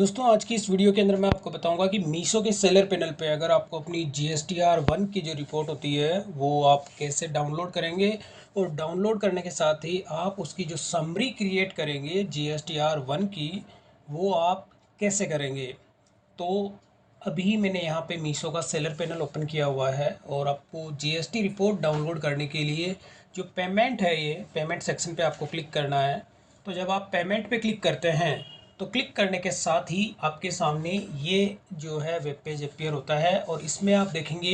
दोस्तों आज की इस वीडियो के अंदर मैं आपको बताऊंगा कि मीशो के सेलर पैनल पे अगर आपको अपनी GSTR 1 की जो रिपोर्ट होती है वो आप कैसे डाउनलोड करेंगे और डाउनलोड करने के साथ ही आप उसकी जो समरी क्रिएट करेंगे GSTR 1 की वो आप कैसे करेंगे। तो अभी मैंने यहाँ पे मीशो का सेलर पैनल ओपन किया हुआ है और आपको GST रिपोर्ट डाउनलोड करने के लिए जो पेमेंट है ये पेमेंट सेक्शन पे आपको क्लिक करना है। तो जब आप पेमेंट पे क्लिक करते हैं तो क्लिक करने के साथ ही आपके सामने ये जो है वेब पेज अपीयर होता है और इसमें आप देखेंगे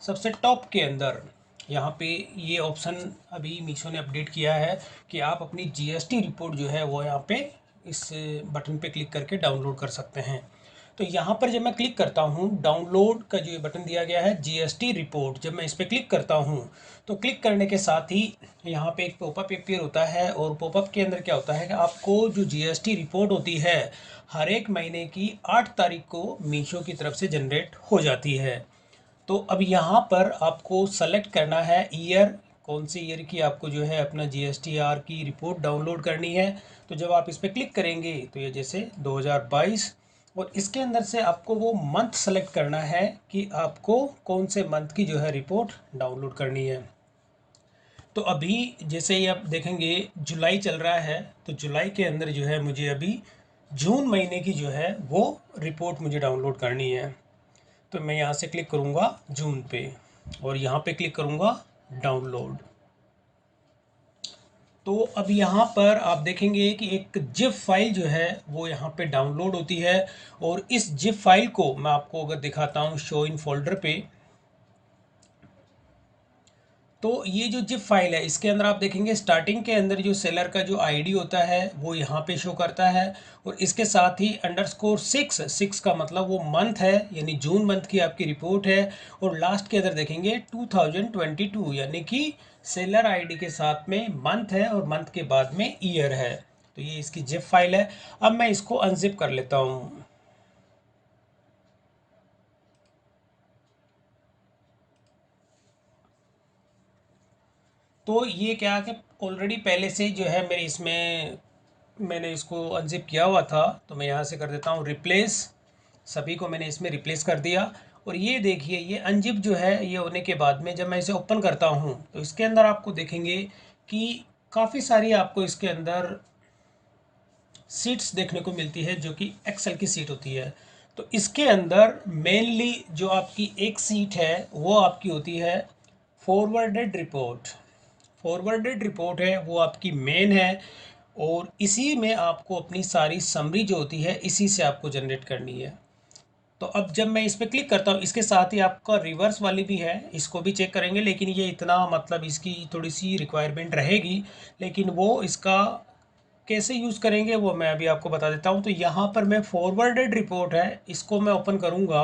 सबसे टॉप के अंदर यहाँ पे ये ऑप्शन अभी मीशो ने अपडेट किया है कि आप अपनी GST रिपोर्ट जो है वो यहाँ पे इस बटन पे क्लिक करके डाउनलोड कर सकते हैं। तो यहाँ पर जब मैं क्लिक करता हूँ डाउनलोड का जो ये बटन दिया गया है GST रिपोर्ट, जब मैं इस पर क्लिक करता हूँ तो क्लिक करने के साथ ही यहाँ पे एक पॉपअप अपीयर होता है और पॉपअप के अंदर क्या होता है कि आपको जो GST रिपोर्ट होती है हर एक महीने की 8 तारीख को मीशो की तरफ से जनरेट हो जाती है। तो अब यहाँ पर आपको सेलेक्ट करना है ईयर, कौन सी ईयर की आपको जो है अपना GSTR की रिपोर्ट डाउनलोड करनी है। तो जब आप इस पर क्लिक करेंगे तो ये जैसे 2022 और इसके अंदर से आपको वो मंथ सेलेक्ट करना है कि आपको कौन से मंथ की जो है रिपोर्ट डाउनलोड करनी है। तो अभी जैसे ही आप देखेंगे जुलाई चल रहा है तो जुलाई के अंदर जो है मुझे अभी जून महीने की जो है वो रिपोर्ट मुझे डाउनलोड करनी है। तो मैं यहाँ से क्लिक करूँगा जून पे और यहाँ पे क्लिक करूँगा डाउनलोड। तो अब यहाँ पर आप देखेंगे कि एक जिप फाइल जो है वो यहाँ पे डाउनलोड होती है और इस जिप फाइल को मैं आपको अगर दिखाता हूँ शो इन फोल्डर पे, तो ये जो जिप फाइल है इसके अंदर आप देखेंगे स्टार्टिंग के अंदर जो सेलर का जो आईडी होता है वो यहाँ पे शो करता है और इसके साथ ही _6 का मतलब वो मंथ है यानी जून मंथ की आपकी रिपोर्ट है और लास्ट के अंदर देखेंगे 2022 यानी कि सेलर आईडी के साथ में मंथ है और मंथ के बाद में ईयर है। तो ये इसकी जिप फाइल है। अब मैं इसको अनजिप कर लेता हूँ। तो ये क्या कि ऑलरेडी पहले से ही जो है मेरे इसमें मैंने इसको अनजिप किया हुआ था। तो मैं यहाँ से कर देता हूँ रिप्लेस, सभी को मैंने इसमें रिप्लेस कर दिया। और ये देखिए ये अनजिप जो है ये होने के बाद में जब मैं इसे ओपन करता हूँ तो इसके अंदर आपको देखेंगे कि काफ़ी सारी आपको इसके अंदर सीट्स देखने को मिलती है जो कि एक्सेल की सीट होती है। तो इसके अंदर मेनली जो आपकी एक सीट है वो आपकी होती है फॉरवर्डेड रिपोर्ट। फॉरवर्डेड रिपोर्ट है वो आपकी मेन है और इसी में आपको अपनी सारी समरी जो होती है इसी से आपको जनरेट करनी है। तो अब जब मैं इस पर क्लिक करता हूँ इसके साथ ही आपका रिवर्स वाली भी है, इसको भी चेक करेंगे लेकिन ये इतना मतलब इसकी थोड़ी सी रिक्वायरमेंट रहेगी, लेकिन वो इसका कैसे यूज़ करेंगे वो मैं अभी आपको बता देता हूँ। तो यहाँ पर मैं फॉरवर्डेड रिपोर्ट है इसको मैं ओपन करूँगा,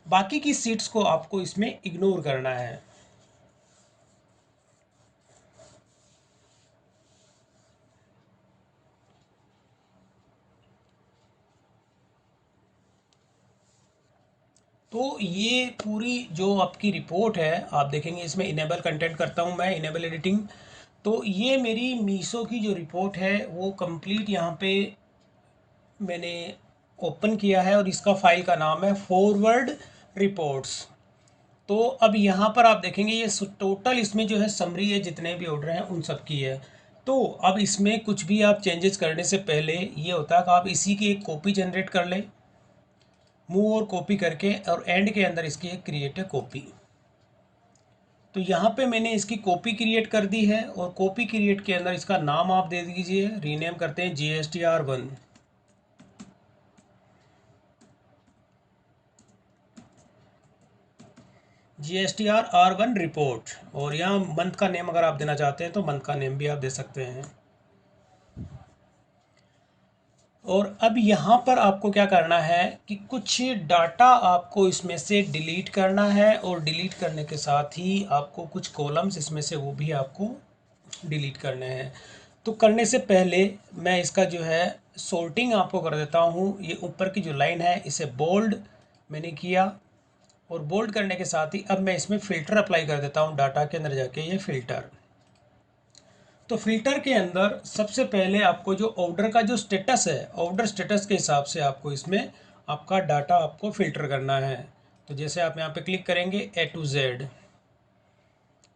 बाकी की सीट्स को आपको इसमें इग्नोर करना है। तो ये पूरी जो आपकी रिपोर्ट है आप देखेंगे इसमें इनेबल कंटेंट करता हूँ मैं, इनेबल एडिटिंग। तो ये मेरी मीशो की जो रिपोर्ट है वो कंप्लीट यहाँ पे मैंने ओपन किया है और इसका फाइल का नाम है फॉरवर्ड रिपोर्ट्स। तो अब यहाँ पर आप देखेंगे ये टोटल इसमें जो है समरी है जितने भी ऑर्डर हैं उन सब की है। तो अब इसमें कुछ भी आप चेंजेस करने से पहले ये होता है कि आप इसी की एक कॉपी जनरेट कर लें, मूव और कॉपी करके, और एंड के अंदर इसकी एक क्रिएट है कॉपी। तो यहाँ पे मैंने इसकी कॉपी क्रिएट कर दी है और कॉपी क्रिएट के अंदर इसका नाम आप दे दीजिए, रीनेम करते हैं GSTR 1। GSTR 1 रिपोर्ट, और यहाँ मंथ का नेम अगर आप देना चाहते हैं तो मंथ का नेम भी आप दे सकते हैं। और अब यहाँ पर आपको क्या करना है कि कुछ डाटा आपको इसमें से डिलीट करना है और डिलीट करने के साथ ही आपको कुछ कॉलम्स इसमें से वो भी आपको डिलीट करने हैं। तो करने से पहले मैं इसका जो है सॉर्टिंग आपको कर देता हूँ। ये ऊपर की जो लाइन है इसे बोल्ड मैंने किया और बोल्ड करने के साथ ही अब मैं इसमें फ़िल्टर अप्लाई कर देता हूँ, डाटा के अंदर जाके ये फ़िल्टर। तो फिल्टर के अंदर सबसे पहले आपको जो ऑर्डर का जो स्टेटस है, ऑर्डर स्टेटस के हिसाब से आपको इसमें आपका डाटा आपको फ़िल्टर करना है। तो जैसे आप यहाँ पे क्लिक करेंगे A to Z,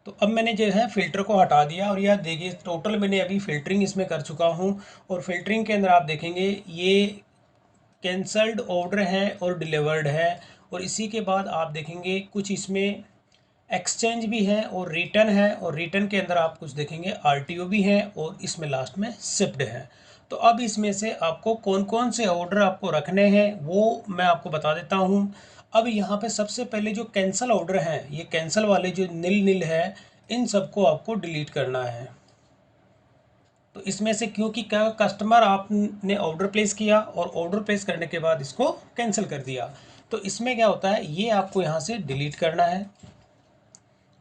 तो अब मैंने जो है फ़िल्टर को हटा दिया और यह देखिए टोटल मैंने अभी फ़िल्टरिंग इसमें कर चुका हूँ। और फ़िल्टरिंग के अंदर आप देखेंगे ये कैंसल्ड ऑर्डर है और डिलीवर्ड है, और इसी के बाद आप देखेंगे कुछ इसमें एक्सचेंज भी है और रिटर्न है, और रिटर्न के अंदर आप कुछ देखेंगे आरटीओ भी है, और इसमें लास्ट में शिफ्ट है। तो अब इसमें से आपको कौन कौन से ऑर्डर आपको रखने हैं वो मैं आपको बता देता हूँ। अब यहाँ पे सबसे पहले जो कैंसिल ऑर्डर हैं, ये कैंसिल वाले जो नील नील है, इन सबको आपको डिलीट करना है। तो इसमें से क्योंकि क्या कस्टमर आपने ऑर्डर प्लेस किया और ऑर्डर प्लेस करने के बाद इसको कैंसिल कर दिया, तो इसमें क्या होता है, ये आपको यहाँ से डिलीट करना है।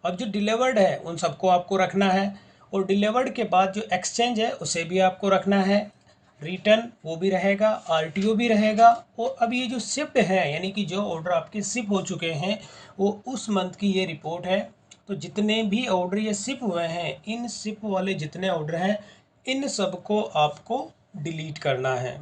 अब जो डिलीवर्ड है उन सबको आपको रखना है, और डिलीवर्ड के बाद जो एक्सचेंज है उसे भी आपको रखना है, रिटर्न वो भी रहेगा, आरटीओ भी रहेगा। और अब ये जो शिफ्ट है, यानी कि जो ऑर्डर आपके शिप हो चुके हैं वो उस मंथ की ये रिपोर्ट है। तो जितने भी ऑर्डर ये शिप हुए हैं, इन शिप वाले जितने ऑर्डर हैं, इन सबको आपको डिलीट करना है,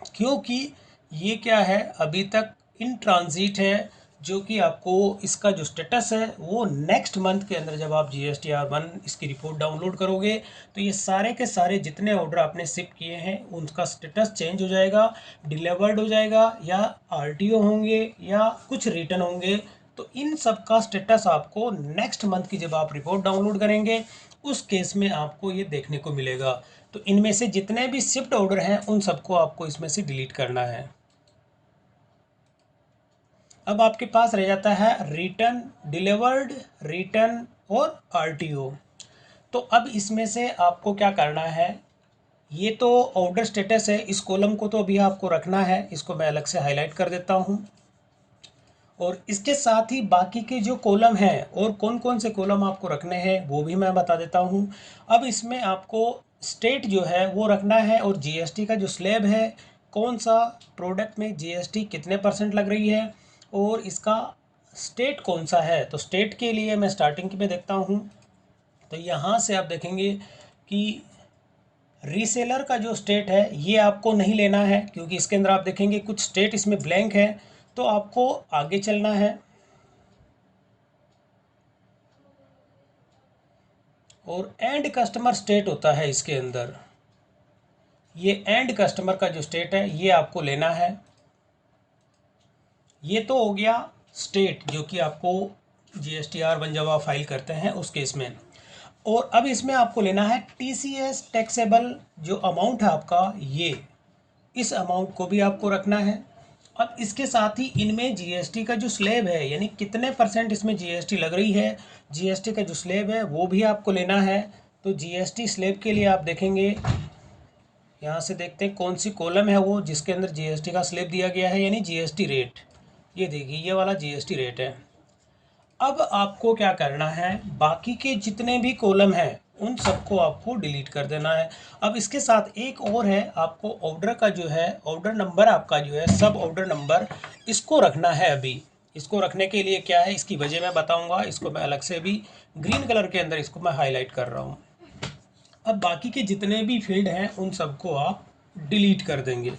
क्योंकि ये क्या है, अभी तक इन ट्रांजिट है, जो कि आपको इसका जो स्टेटस है वो नेक्स्ट मंथ के अंदर जब आप GSTR1 इसकी रिपोर्ट डाउनलोड करोगे तो ये सारे के सारे जितने ऑर्डर आपने शिप किए हैं उनका स्टेटस चेंज हो जाएगा, डिलीवर्ड हो जाएगा, या आरटीओ होंगे या कुछ रिटर्न होंगे। तो इन सब का स्टेटस आपको नेक्स्ट मंथ की जब आप रिपोर्ट डाउनलोड करेंगे उस केस में आपको ये देखने को मिलेगा। तो इनमें से जितने भी शिफ्ट ऑर्डर हैं उन सबको आपको इसमें से डिलीट करना है। अब आपके पास रह जाता है रिटर्न, डिलीवर्ड, रिटर्न और आरटीओ। तो अब इसमें से आपको क्या करना है, ये तो ऑर्डर स्टेटस है, इस कॉलम को तो अभी आपको रखना है, इसको मैं अलग से हाईलाइट कर देता हूँ। और इसके साथ ही बाकी के जो कॉलम हैं और कौन कौन से कॉलम आपको रखने हैं वो भी मैं बता देता हूँ। अब इसमें आपको स्टेट जो है वो रखना है, और जीएसटी का जो स्लैब है, कौन सा प्रोडक्ट में जीएसटी कितने % लग रही है, और इसका स्टेट कौन सा है। तो स्टेट के लिए मैं स्टार्टिंग में देखता हूँ, तो यहाँ से आप देखेंगे कि रीसेलर का जो स्टेट है ये आपको नहीं लेना है, क्योंकि इसके अंदर आप देखेंगे कुछ स्टेट इसमें ब्लैंक है, तो आपको आगे चलना है। और एंड कस्टमर स्टेट होता है इसके अंदर, ये एंड कस्टमर का जो स्टेट है ये आपको लेना है। ये तो हो गया स्टेट जो कि आपको GSTR1 जब आप फाइल करते हैं उस केस में। और अब इसमें आपको लेना है TCS टैक्सेबल जो अमाउंट है आपका, ये इस अमाउंट को भी आपको रखना है। अब इसके साथ ही इनमें जीएसटी का जो स्लैब है, यानी कितने % इसमें जीएसटी लग रही है, जीएसटी का जो स्लैब है वो भी आपको लेना है। तो जीएसटी स्लैब के लिए आप देखेंगे, यहाँ से देखते हैं कौन सी कॉलम है वो जिसके अंदर जीएसटी का स्लैब दिया गया है, यानी जीएसटी रेट। ये देखिए ये वाला जीएसटी रेट है। अब आपको क्या करना है, बाकी के जितने भी कॉलम हैं उन सबको आपको डिलीट कर देना है। अब इसके साथ एक और है, आपको ऑर्डर का जो है, ऑर्डर नंबर आपका जो है, सब ऑर्डर नंबर, इसको रखना है। अभी इसको रखने के लिए क्या है, इसकी वजह मैं बताऊंगा, इसको मैं अलग से भी ग्रीन कलर के अंदर इसको मैं हाईलाइट कर रहा हूँ। अब बाकी के जितने भी फील्ड हैं उन सबको आप डिलीट कर देंगे।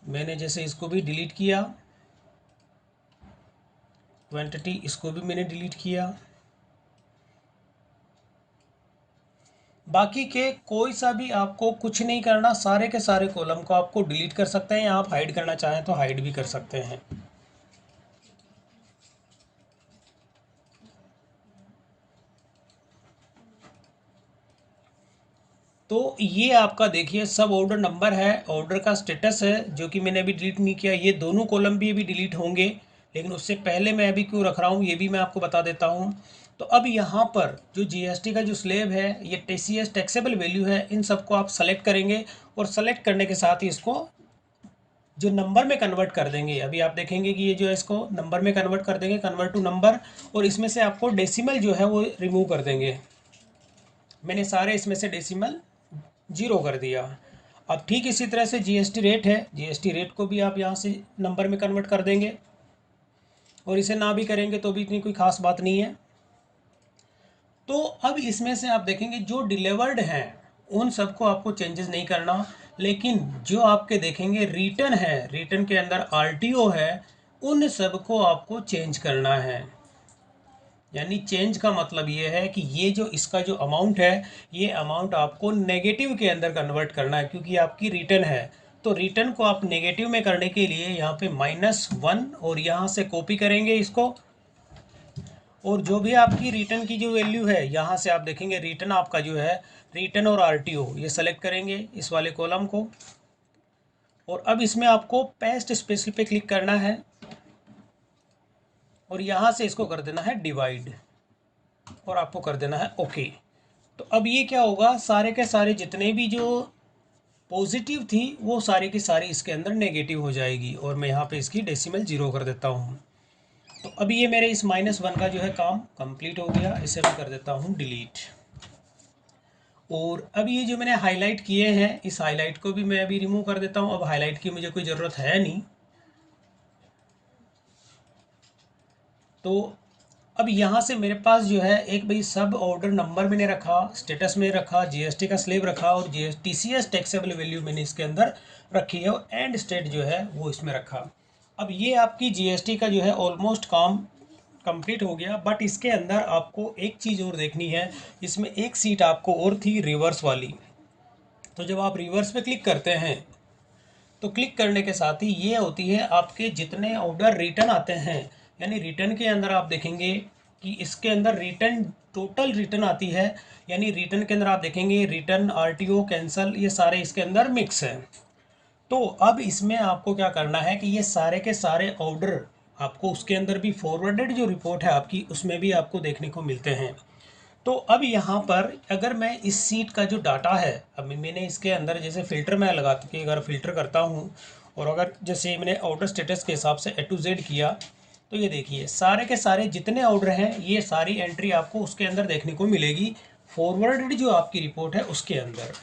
मैंने जैसे इसको भी डिलीट किया, क्वांटिटी इसको भी मैंने डिलीट किया। बाकी के कोई सा भी आपको कुछ नहीं करना, सारे के सारे कॉलम को आपको डिलीट कर सकते हैं, या आप हाइड करना चाहें तो हाइड भी कर सकते हैं। तो ये आपका देखिए सब ऑर्डर नंबर है, ऑर्डर का स्टेटस है जो कि मैंने अभी डिलीट नहीं किया, ये दोनों कॉलम भी अभी डिलीट होंगे, लेकिन उससे पहले मैं अभी क्यों रख रहा हूँ ये भी मैं आपको बता देता हूँ। तो अब यहाँ पर जो जीएसटी का जो स्लैब है, ये TCS टैक्सेबल वैल्यू है, इन सबको आप सेलेक्ट करेंगे, और सेलेक्ट करने के साथ ही इसको जो नंबर में कन्वर्ट कर देंगे। अभी आप देखेंगे कि ये जो है इसको नंबर में कन्वर्ट कर देंगे, कन्वर्ट टू नंबर, और इसमें से आपको डेसिमल जो है वो रिमूव कर देंगे। मैंने सारे इसमें से डेसिमल 0 कर दिया। अब ठीक इसी तरह से जीएसटी रेट है, जीएसटी रेट को भी आप यहाँ से नंबर में कन्वर्ट कर देंगे, और इसे ना भी करेंगे तो भी इतनी कोई ख़ास बात नहीं है। तो अब इसमें से आप देखेंगे जो डिलीवर्ड हैं उन सबको आपको चेंजेस नहीं करना, लेकिन जो आपके देखेंगे रिटर्न है, रिटर्न के अंदर आरटीओ है, उन सबको आपको चेंज करना है। यानी चेंज का मतलब ये है कि ये जो इसका जो अमाउंट है, ये अमाउंट आपको नेगेटिव के अंदर कन्वर्ट करना है, क्योंकि आपकी रिटर्न है। तो रिटर्न को आप नेगेटिव में करने के लिए यहाँ पे -1 और यहाँ से कॉपी करेंगे इसको, और जो भी आपकी रिटर्न की जो वैल्यू है यहाँ से आप देखेंगे रिटर्न आपका जो है, रिटर्न और आरटीओ ये सेलेक्ट करेंगे इस वाले कॉलम को, और अब इसमें आपको पेस्ट स्पेशल पे क्लिक करना है और यहाँ से इसको कर देना है डिवाइड और आपको कर देना है ओके। तो अब ये क्या होगा, सारे के सारे जितने भी जो पॉजिटिव थी वो सारी की सारी इसके अंदर नेगेटिव हो जाएगी, और मैं यहाँ पे इसकी डेसिमल 0 कर देता हूँ। तो अभी ये मेरे इस -1 का जो है काम कंप्लीट हो गया, इसे मैं कर देता हूँ डिलीट। और अब ये जो मैंने हाईलाइट किए हैं, इस हाईलाइट को भी मैं अभी रिमूव कर देता हूँ। अब हाईलाइट की मुझे कोई ज़रूरत है नहीं। तो अब यहाँ से मेरे पास जो है एक भाई सब ऑर्डर नंबर मैंने रखा, स्टेटस में रखा, जीएसटी का स्लेब रखा, और टीसीएस टैक्सेबल वैल्यू मैंने इसके अंदर रखी है, और एंड स्टेट जो है वो इसमें रखा। अब ये आपकी जीएसटी का जो है ऑलमोस्ट काम कंप्लीट हो गया, बट इसके अंदर आपको एक चीज़ और देखनी है। इसमें एक सीट आपको और थी रिवर्स वाली। तो जब आप रिवर्स पे क्लिक करते हैं तो क्लिक करने के साथ ही ये होती है आपके जितने ऑर्डर रिटर्न आते हैं, यानी रिटर्न के अंदर आप देखेंगे कि इसके अंदर रिटर्न टोटल रिटर्न आती है। यानी रिटर्न के अंदर आप देखेंगे रिटर्न, आरटीओ, कैंसल, ये सारे इसके अंदर मिक्स हैं। तो अब इसमें आपको क्या करना है कि ये सारे के सारे ऑर्डर आपको उसके अंदर भी फॉरवर्डेड जो रिपोर्ट है आपकी, उसमें भी आपको देखने को मिलते हैं। तो अब यहाँ पर अगर मैं इस सीट का जो डाटा है, अब मैंने इसके अंदर जैसे फ़िल्टर में लगा के अगर फ़िल्टर करता हूँ, और अगर जैसे मैंने ऑर्डर स्टेटस के हिसाब से A to Z किया, तो ये देखिए सारे के सारे जितने ऑर्डर हैं ये सारी एंट्री आपको उसके अंदर देखने को मिलेगी, फॉरवर्डेड जो आपकी रिपोर्ट है उसके अंदर।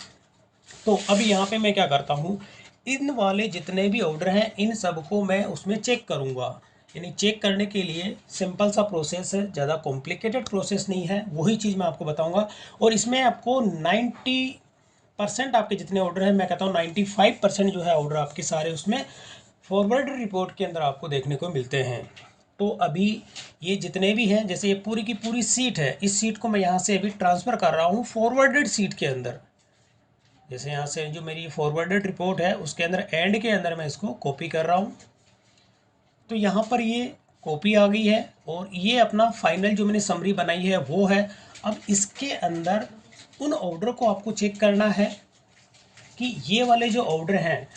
तो अब यहाँ पे मैं क्या करता हूँ, इन वाले जितने भी ऑर्डर हैं इन सबको मैं उसमें चेक करूँगा। यानी चेक करने के लिए सिंपल सा प्रोसेस है, ज़्यादा कॉम्प्लिकेटेड प्रोसेस नहीं है, वही चीज़ मैं आपको बताऊँगा। और इसमें आपको 90% आपके जितने ऑर्डर हैं, मैं कहता हूँ 95% जो है ऑर्डर आपके सारे उसमें फॉरवर्ड रिपोर्ट के अंदर आपको देखने को मिलते हैं। तो अभी ये जितने भी हैं, जैसे ये पूरी की पूरी सीट है, इस सीट को मैं यहाँ से अभी ट्रांसफ़र कर रहा हूँ फॉरवर्डेड सीट के अंदर। जैसे यहाँ से जो मेरी फॉरवर्डेड रिपोर्ट है उसके अंदर एंड के अंदर मैं इसको कॉपी कर रहा हूँ। तो यहाँ पर ये कॉपी आ गई है, और ये अपना फाइनल जो मैंने समरी बनाई है वो है। अब इसके अंदर उन ऑर्डर को आपको चेक करना है कि ये वाले जो ऑर्डर हैं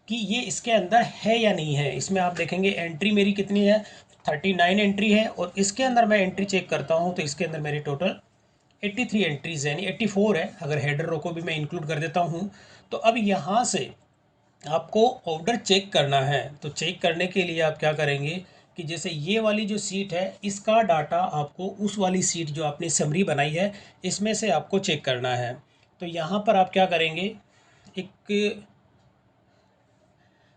कि ये इसके अंदर है या नहीं है। इसमें आप देखेंगे एंट्री मेरी कितनी है, 39 एंट्री है, और इसके अंदर मैं एंट्री चेक करता हूँ तो इसके अंदर मेरी टोटल 83 एंट्रीज है, यानी 84 है, अगर हेडर रो को भी मैं इंक्लूड कर देता हूँ। तो अब यहाँ से आपको ऑर्डर चेक करना है। तो चेक करने के लिए आप क्या करेंगे कि जैसे ये वाली जो सीट है इसका डाटा आपको उस वाली सीट जो आपने समरी बनाई है इसमें से आपको चेक करना है। तो यहाँ पर आप क्या करेंगे, एक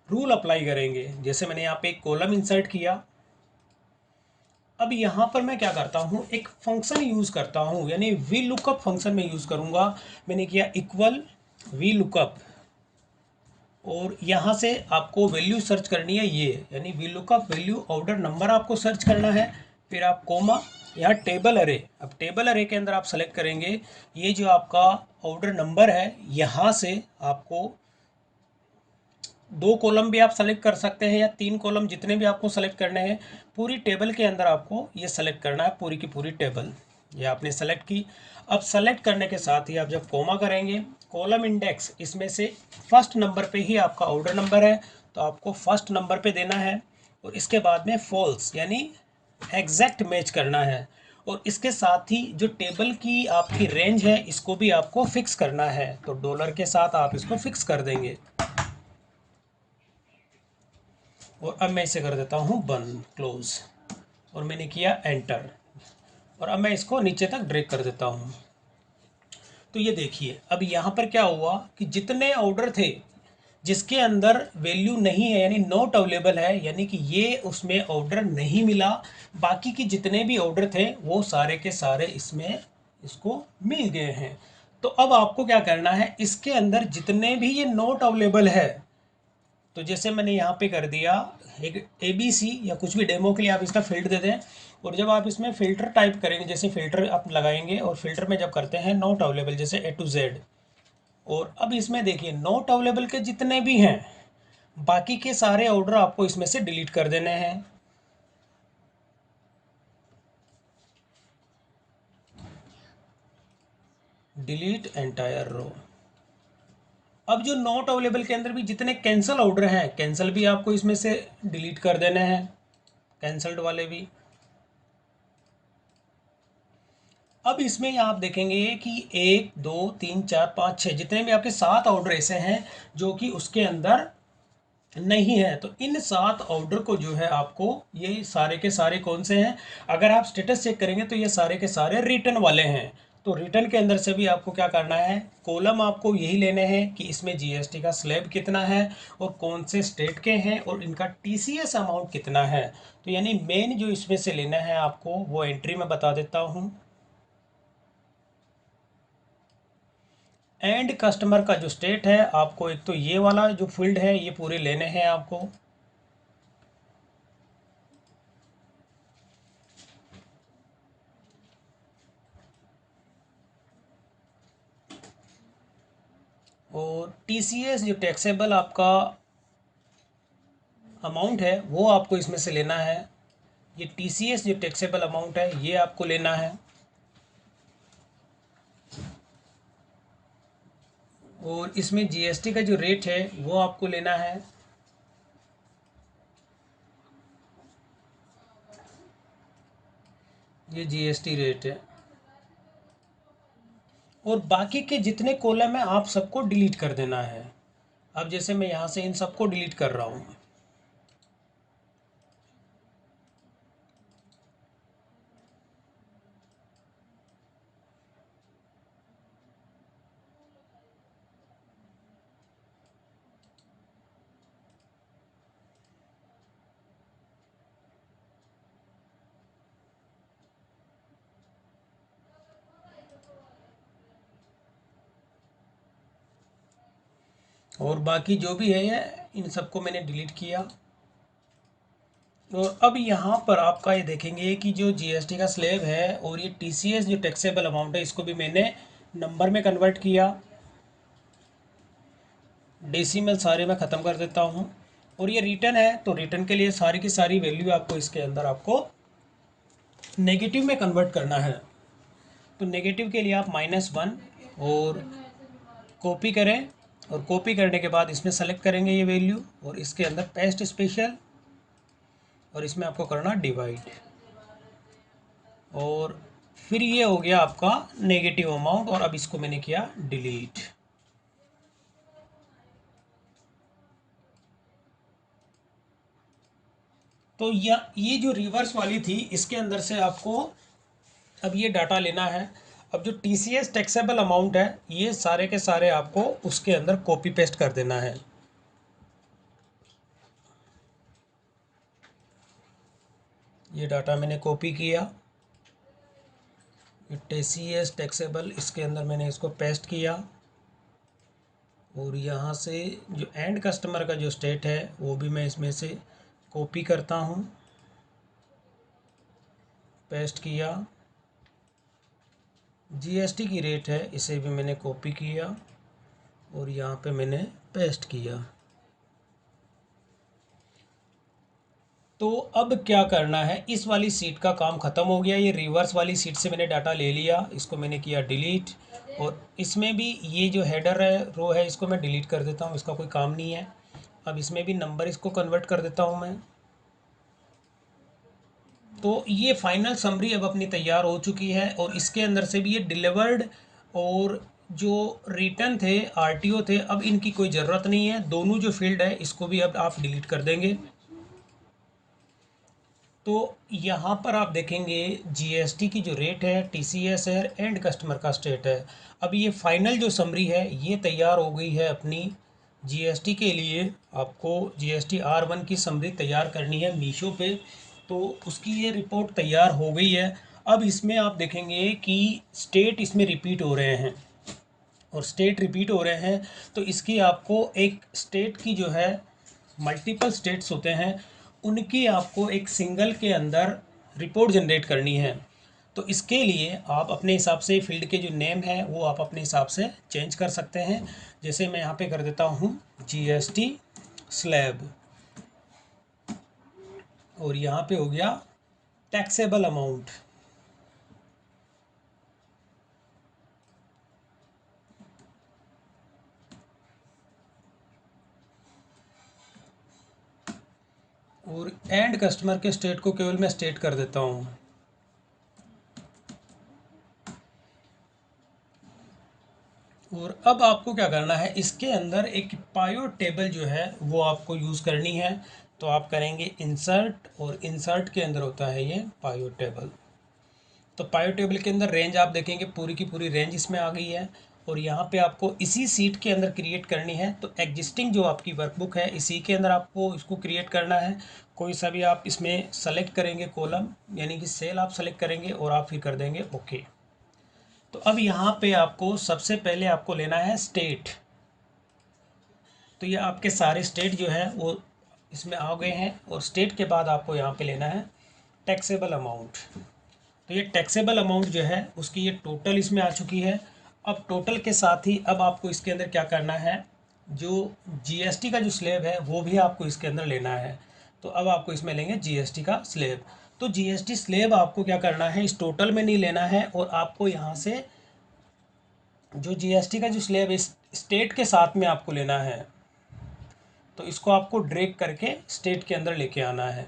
रूल अप्लाई करेंगे। जैसे मैंने यहाँ पे एक कॉलम इंसर्ट किया, अब यहाँ पर मैं क्या करता हूँ, एक फंक्शन यूज़ करता हूँ, यानी वी लुकअप फंक्शन में यूज़ करूँगा। मैंने किया इक्वल वी लुकअप, और यहाँ से आपको वैल्यू सर्च करनी है ये, यानी V lookup value order number आपको सर्च करना है। फिर आप कोमा, यहाँ टेबल अरे, अब टेबल अरे के अंदर आप सेलेक्ट करेंगे ये जो आपका ऑर्डर नंबर है, यहाँ से आपको 2 कॉलम भी आप सेलेक्ट कर सकते हैं या 3 कॉलम, जितने भी आपको सेलेक्ट करने हैं। पूरी टेबल के अंदर आपको ये सेलेक्ट करना है, पूरी की पूरी टेबल ये आपने सेलेक्ट की। अब सेलेक्ट करने के साथ ही आप जब कोमा करेंगे, कॉलम इंडेक्स इसमें से फर्स्ट नंबर पे ही आपका ऑर्डर नंबर है तो आपको फर्स्ट नंबर पे देना है, और इसके बाद में फॉल्स यानी एग्जैक्ट मैच करना है। और इसके साथ ही जो टेबल की आपकी रेंज है इसको भी आपको फिक्स करना है, तो डॉलर के साथ आप इसको फिक्स कर देंगे। और अब मैं इसे कर देता हूँ बंद, क्लोज, और मैंने किया एंटर, और अब मैं इसको नीचे तक ड्रैग कर देता हूँ। तो ये देखिए अब यहाँ पर क्या हुआ कि जितने ऑर्डर थे जिसके अंदर वैल्यू नहीं है यानी नॉट अवेलेबल है, यानी कि ये उसमें ऑर्डर नहीं मिला। बाकी के जितने भी ऑर्डर थे वो सारे के सारे इसमें इसको मिल गए हैं। तो अब आपको क्या करना है, इसके अंदर जितने भी ये नॉट अवेलेबल है, तो जैसे मैंने यहाँ पे कर दिया एक ABC या कुछ भी डेमो के लिए आप इसका फ़िल्टर दे दें। और जब आप इसमें फ़िल्टर टाइप करेंगे, जैसे फ़िल्टर आप लगाएंगे और फ़िल्टर में जब करते हैं नॉट अवेलेबल जैसे A to Z, और अब इसमें देखिए नॉट अवेलेबल के जितने भी हैं बाकी के सारे ऑर्डर आपको इसमें से डिलीट कर देने हैं। Delete entire row. अब जो नॉट अवेलेबल के अंदर भी जितने कैंसिल ऑर्डर हैं, कैंसिल भी आपको इसमें से डिलीट कर देने हैं, कैंसल्ड वाले भी। अब इसमें आप देखेंगे कि 1 2 3 4 5 6 जितने भी आपके 7 ऑर्डर ऐसे हैं जो कि उसके अंदर नहीं है। तो इन 7 ऑर्डर को जो है आपको, ये सारे के सारे कौन से हैं, अगर आप स्टेटस चेक करेंगे तो ये सारे के सारे रिटर्न वाले हैं। तो रिटर्न के अंदर से भी आपको क्या करना है, कॉलम आपको यही लेने हैं कि इसमें जीएसटी का स्लैब कितना है और कौन से स्टेट के हैं और इनका टीसीएस अमाउंट कितना है। तो यानी मेन जो इसमें से लेना है आपको वो एंट्री में बता देता हूँ। एंड कस्टमर का जो स्टेट है आपको, एक तो ये वाला जो फील्ड है ये पूरे लेने हैं आपको। और टीसीएस जो टैक्सेबल आपका अमाउंट है वो आपको इसमें से लेना है। ये टीसीएस जो टैक्सेबल अमाउंट है ये आपको लेना है। और इसमें जीएसटी का जो रेट है वो आपको लेना है। ये जीएसटी रेट है। और बाकी के जितने कॉलम है आप सबको डिलीट कर देना है। अब जैसे मैं यहाँ से इन सबको डिलीट कर रहा हूँ। और बाकी जो भी है इन सबको मैंने डिलीट किया। और अब यहाँ पर आपका ये देखेंगे कि जो जीएसटी का स्लैब है और ये टीसीएस जो टैक्सेबल अमाउंट है इसको भी मैंने नंबर में कन्वर्ट किया। डेसिमल सारे मैं ख़त्म कर देता हूँ। और ये रिटर्न है तो रिटर्न के लिए सारी की सारी वैल्यू आपको इसके अंदर आपको नेगेटिव में कन्वर्ट करना है। तो नेगेटिव के लिए आप -1 और कॉपी करें, और कॉपी करने के बाद इसमें सेलेक्ट करेंगे ये वैल्यू और इसके अंदर पेस्ट स्पेशल, और इसमें आपको करना डिवाइड। और फिर ये हो गया आपका नेगेटिव अमाउंट, और अब इसको मैंने किया डिलीट। तो ये जो रिवर्स वाली थी इसके अंदर से आपको अब ये डाटा लेना है। अब जो टीसीएस टैक्सेबल अमाउंट है ये सारे के सारे आपको उसके अंदर कॉपी पेस्ट कर देना है। ये डाटा मैंने कॉपी किया, टीसीएस टैक्सेबल इसके अंदर मैंने इसको पेस्ट किया। और यहाँ से जो एंड कस्टमर का जो स्टेट है वो भी मैं इसमें से कॉपी करता हूँ, पेस्ट किया। जीएसटी की रेट है इसे भी मैंने कॉपी किया और यहाँ पे मैंने पेस्ट किया। तो अब क्या करना है, इस वाली सीट का काम ख़त्म हो गया। ये रिवर्स वाली सीट से मैंने डाटा ले लिया, इसको मैंने किया डिलीट। और इसमें भी ये जो हेडर है रो है इसको मैं डिलीट कर देता हूँ, इसका कोई काम नहीं है। अब इसमें भी नंबर इसको कन्वर्ट कर देता हूँ मैं। तो ये फाइनल समरी अब अपनी तैयार हो चुकी है और इसके अंदर से भी ये डिलीवर्ड और जो रिटर्न थे आरटीओ थे अब इनकी कोई ज़रूरत नहीं है। दोनों जो फील्ड है इसको भी अब आप डिलीट कर देंगे। तो यहाँ पर आप देखेंगे जीएसटी की जो रेट है, टीसीएस है, एंड कस्टमर का स्टेट है। अब ये फाइनल जो समरी है ये तैयार हो गई है अपनी जीएसटी के लिए आपको जीएसटी R1 की समरी तैयार करनी है मीशो पे। तो उसकी ये रिपोर्ट तैयार हो गई है। अब इसमें आप देखेंगे कि स्टेट इसमें रिपीट हो रहे हैं, और स्टेट रिपीट हो रहे हैं तो इसकी आपको एक स्टेट की जो है, मल्टीपल स्टेट्स होते हैं, उनकी आपको एक सिंगल के अंदर रिपोर्ट जनरेट करनी है। तो इसके लिए आप अपने हिसाब से फील्ड के जो नेम है वो आप अपने हिसाब से चेंज कर सकते हैं। जैसे मैं यहाँ पे कर देता हूँ जीएसटी स्लैब, और यहाँ पे हो गया टैक्सेबल अमाउंट। और एंड कस्टमर के स्टेट को केवल मैं स्टेट कर देता हूँ। और अब आपको क्या करना है, इसके अंदर एक पायो टेबल जो है वो आपको यूज़ करनी है। तो आप करेंगे इंसर्ट, और इंसर्ट के अंदर होता है ये पायो टेबल। तो पायो टेबल के अंदर रेंज आप देखेंगे पूरी की पूरी रेंज इसमें आ गई है, और यहाँ पे आपको इसी सीट के अंदर क्रिएट करनी है। तो एग्जिस्टिंग जो आपकी वर्कबुक है इसी के अंदर आपको इसको क्रिएट करना है। कोई सा भी आप इसमें सेलेक्ट करेंगे कॉलम, यानी कि सेल आप सेलेक्ट करेंगे और आप फिर कर देंगे ओके। तो अब यहाँ पे आपको सबसे पहले आपको लेना है स्टेट। तो ये आपके सारे स्टेट जो है वो इसमें आ गए हैं, और स्टेट के बाद आपको यहाँ पे लेना है टैक्सेबल अमाउंट। तो ये टैक्सेबल अमाउंट जो है उसकी ये टोटल इसमें आ चुकी है। अब टोटल के साथ ही अब आपको इसके अंदर क्या करना है, जो जीएसटी का जो स्लैब है वो भी आपको इसके अंदर लेना है। तो अब आपको इसमें लेंगे जीएसटी का स्लैब। तो जीएसटी स्लैब आपको क्या करना है, इस टोटल में नहीं लेना है, और आपको यहाँ से जो जीएसटी का जो स्लैब है स्टेट के साथ में आपको लेना है। तो इसको आपको ड्रैग करके स्टेट के अंदर लेके आना है।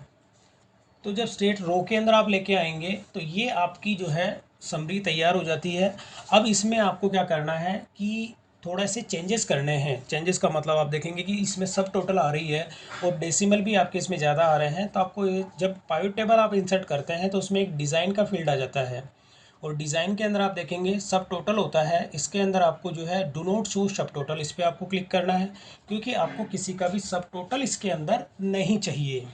तो जब स्टेट रो के अंदर आप लेके आएंगे तो ये आपकी जो है समरी तैयार हो जाती है। अब इसमें आपको क्या करना है कि थोड़ा से चेंजेस करने हैं। चेंजेस का मतलब आप देखेंगे कि इसमें सब टोटल आ रही है और डेसिमल भी आपके इसमें ज़्यादा आ रहे हैं। तो आपको जब पाइवट टेबल आप इंसर्ट करते हैं तो उसमें एक डिज़ाइन का फील्ड आ जाता है, और डिज़ाइन के अंदर आप देखेंगे सब टोटल होता है। इसके अंदर आपको जो है डू नॉट शो सब टोटल, इस पर आपको क्लिक करना है, क्योंकि आपको किसी का भी सब टोटल इसके अंदर नहीं चाहिए।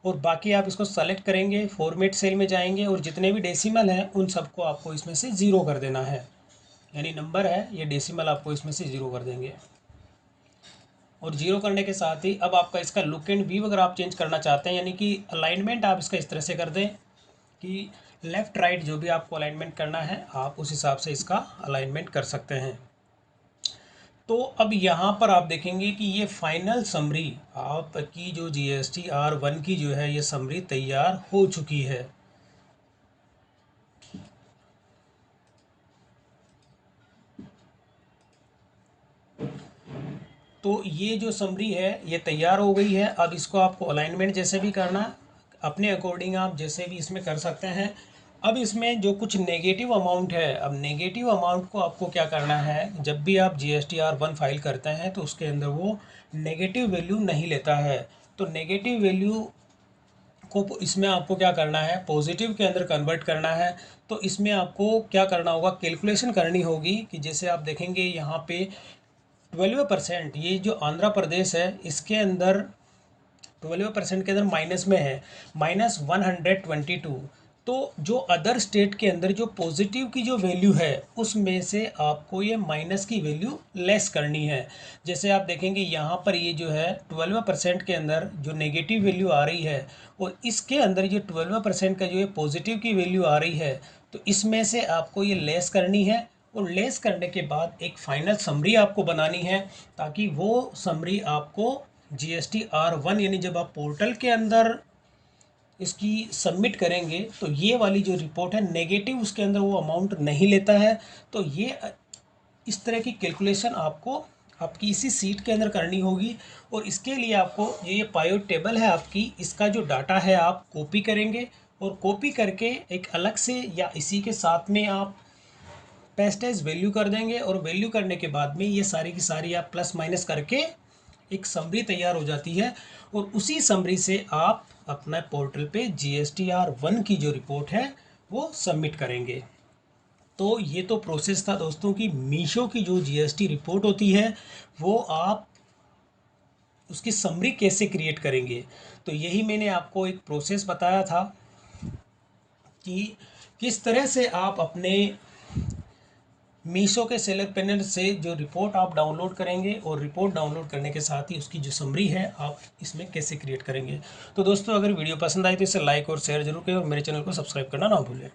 और बाकी आप इसको सेलेक्ट करेंगे, फॉर्मेट सेल में जाएंगे, और जितने भी डेसिमल हैं उन सबको आपको इसमें से ज़ीरो कर देना है। यानी नंबर है ये डेसिमल आपको इसमें से ज़ीरो कर देंगे। और जीरो करने के साथ ही अब आपका इसका लुक एंड व्यू अगर आप चेंज करना चाहते हैं, यानी कि अलाइनमेंट आप इसका इस तरह से कर दें कि लेफ़्ट राइट जो भी आपको अलाइनमेंट करना है आप उस हिसाब से इसका अलाइनमेंट कर सकते हैं। तो अब यहाँ पर आप देखेंगे कि ये फाइनल समरी आपकी जो GST-R1 की जो है ये समरी तैयार हो चुकी है। तो ये जो समरी है ये तैयार हो गई है। अब इसको आपको अलाइनमेंट जैसे भी करना अपने अकॉर्डिंग आप जैसे भी इसमें कर सकते हैं। अब इसमें जो कुछ नेगेटिव अमाउंट है, अब नेगेटिव अमाउंट को आपको क्या करना है, जब भी आप GST-R1 फाइल करते हैं तो उसके अंदर वो नेगेटिव वैल्यू नहीं लेता है। तो नेगेटिव वैल्यू को इसमें आपको क्या करना है, पॉजिटिव के अंदर कन्वर्ट करना है। तो इसमें आपको क्या करना होगा, कैलकुलेशन करनी होगी कि जैसे आप देखेंगे यहाँ पे 12%, ये जो आंध्र प्रदेश है इसके अंदर 12% के अंदर माइनस में है, -122। तो जो अदर स्टेट के अंदर जो पॉजिटिव की जो वैल्यू है उसमें से आपको ये माइनस की वैल्यू लेस करनी है। जैसे आप देखेंगे यहाँ पर ये जो है 12% के अंदर जो नेगेटिव वैल्यू आ रही है, और इसके अंदर जो 12% का जो है पॉजिटिव की वैल्यू आ रही है, तो इसमें से आपको ये लेस करनी है। और लेस करने के बाद एक फाइनल समरी आपको बनानी है, ताकि वो समरी आपको GST-R1 यानी जब आप पोर्टल के अंदर इसकी सबमिट करेंगे तो ये वाली जो रिपोर्ट है नेगेटिव उसके अंदर वो अमाउंट नहीं लेता है। तो ये इस तरह की कैलकुलेशन आपको आपकी इसी सीट के अंदर करनी होगी। और इसके लिए आपको ये पाइवट टेबल है आपकी, इसका जो डाटा है आप कॉपी करेंगे, और कॉपी करके एक अलग से या इसी के साथ में आप पेस्ट एज वैल्यू कर देंगे, और वैल्यू करने के बाद में ये सारी की सारी आप प्लस माइनस करके एक समरी तैयार हो जाती है। और उसी समरी से आप अपना पोर्टल पे GST-R1 की जो रिपोर्ट है वो सबमिट करेंगे। तो ये तो प्रोसेस था दोस्तों कि मीशो की जो GST रिपोर्ट होती है वो आप उसकी समरी कैसे क्रिएट करेंगे। तो यही मैंने आपको एक प्रोसेस बताया था कि किस तरह से आप अपने मीशो के सेलर पैनल से जो रिपोर्ट आप डाउनलोड करेंगे और रिपोर्ट डाउनलोड करने के साथ ही उसकी जो समरी है आप इसमें कैसे क्रिएट करेंगे। तो दोस्तों, अगर वीडियो पसंद आए तो इसे लाइक और शेयर जरूर करें और मेरे चैनल को सब्सक्राइब करना ना भूलें।